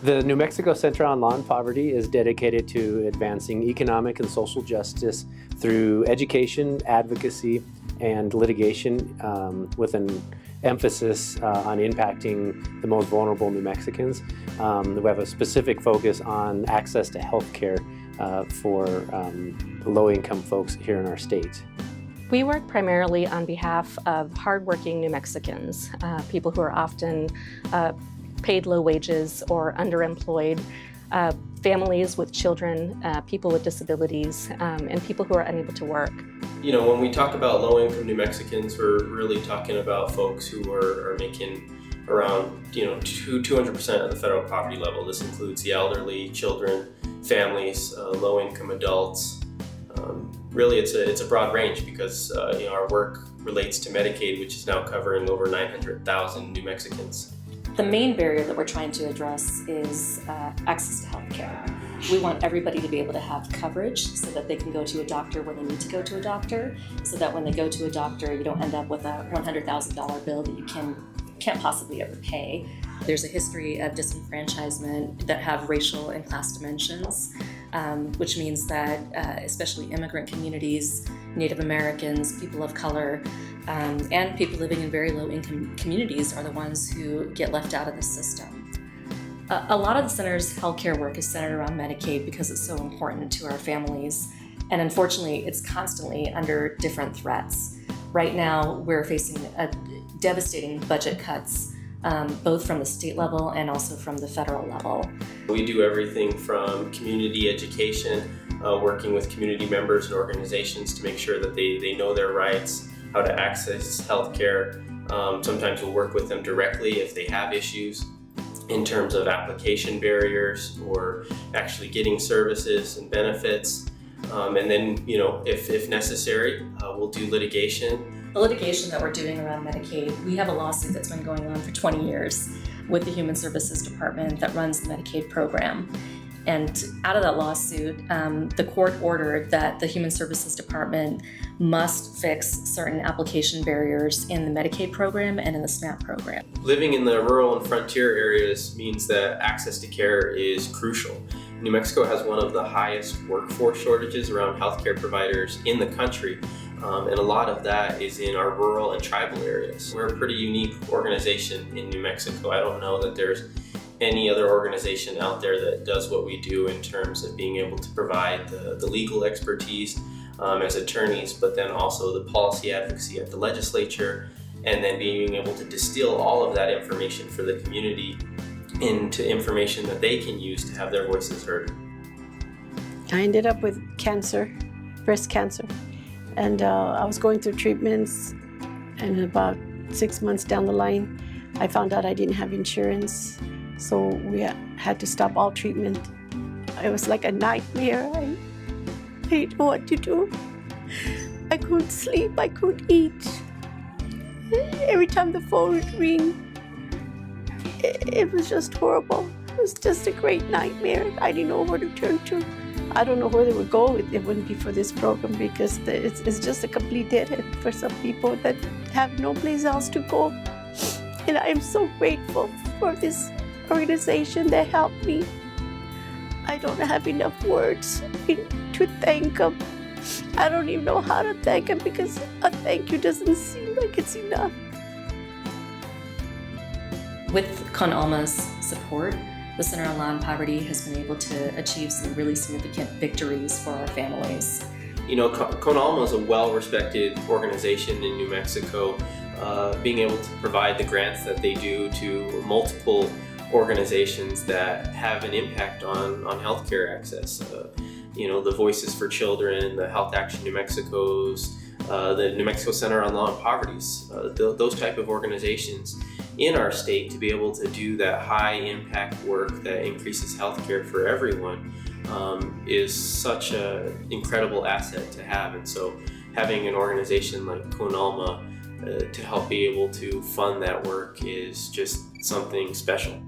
The New Mexico Center on Law and Poverty is dedicated to advancing economic and social justice through education, advocacy, and litigation with an emphasis on impacting the most vulnerable New Mexicans. We have a specific focus on access to health care for low-income folks here in our state. We work primarily on behalf of hardworking New Mexicans, people who are often paid low wages or underemployed, families with children, people with disabilities, and people who are unable to work. You know, when we talk about low-income New Mexicans, we're really talking about folks who are making around 200% of the federal poverty level. This includes the elderly, children, families, low-income adults. Really, it's a broad range because our work relates to Medicaid, which is now covering over 900,000 New Mexicans. The main barrier that we're trying to address is access to health care. We want everybody to be able to have coverage so that they can go to a doctor when they need to go to a doctor, so that when they go to a doctor, you don't end up with a $100,000 bill that you can't possibly ever pay. There's a history of disenfranchisement that have racial and class dimensions, which means that especially immigrant communities, Native Americans, people of color, and people living in very low-income communities are the ones who get left out of the system. A lot of the center's healthcare work is centered around Medicaid because it's so important to our families, and unfortunately, it's constantly under different threats. Right now, we're facing devastating budget cuts, both from the state level and also from the federal level. We do everything from community education, working with community members and organizations to make sure that they know their rights, how to access healthcare. Sometimes we'll work with them directly if they have issues in terms of application barriers or actually getting services and benefits. And then, if necessary, we'll do litigation. The litigation that we're doing around Medicaid, we have a lawsuit that's been going on for 20 years with the Human Services Department that runs the Medicaid program. And out of that lawsuit, the court ordered that the Human Services Department must fix certain application barriers in the Medicaid program and in the SNAP program. Living in the rural and frontier areas means that access to care is crucial. New Mexico has one of the highest workforce shortages around healthcare providers in the country, and a lot of that is in our rural and tribal areas. We're a pretty unique organization in New Mexico. I don't know that there's any other organization out there that does what we do in terms of being able to provide the legal expertise as attorneys, but then also the policy advocacy at the legislature, and then being able to distill all of that information for the community into information that they can use to have their voices heard. I ended up with cancer, breast cancer, and I was going through treatments, and about 6 months down the line, I found out I didn't have insurance. So we had to stop all treatment. It was like a nightmare. I didn't know what to do. I couldn't sleep, I couldn't eat. Every time the phone would ring, it was just horrible. It was just a great nightmare. I didn't know where to turn to. I don't know where they would go if it wouldn't be for this program, because it's just a complete dead end for some people that have no place else to go. And I am so grateful for this organization that helped me. I don't have enough words to thank them. I don't even know how to thank them, because a thank you doesn't seem like it's enough. With Alma's support, the Center on Law and Poverty has been able to achieve some really significant victories for our families. Alma is a well-respected organization in New Mexico, being able to provide the grants that they do to multiple organizations that have an impact on healthcare access. The Voices for Children, the Health Action New Mexico's, the New Mexico Center on Law and Poverty's, those type of organizations in our state to be able to do that high impact work that increases healthcare for everyone is such an incredible asset to have. And so having an organization like Alma to help be able to fund that work is just something special.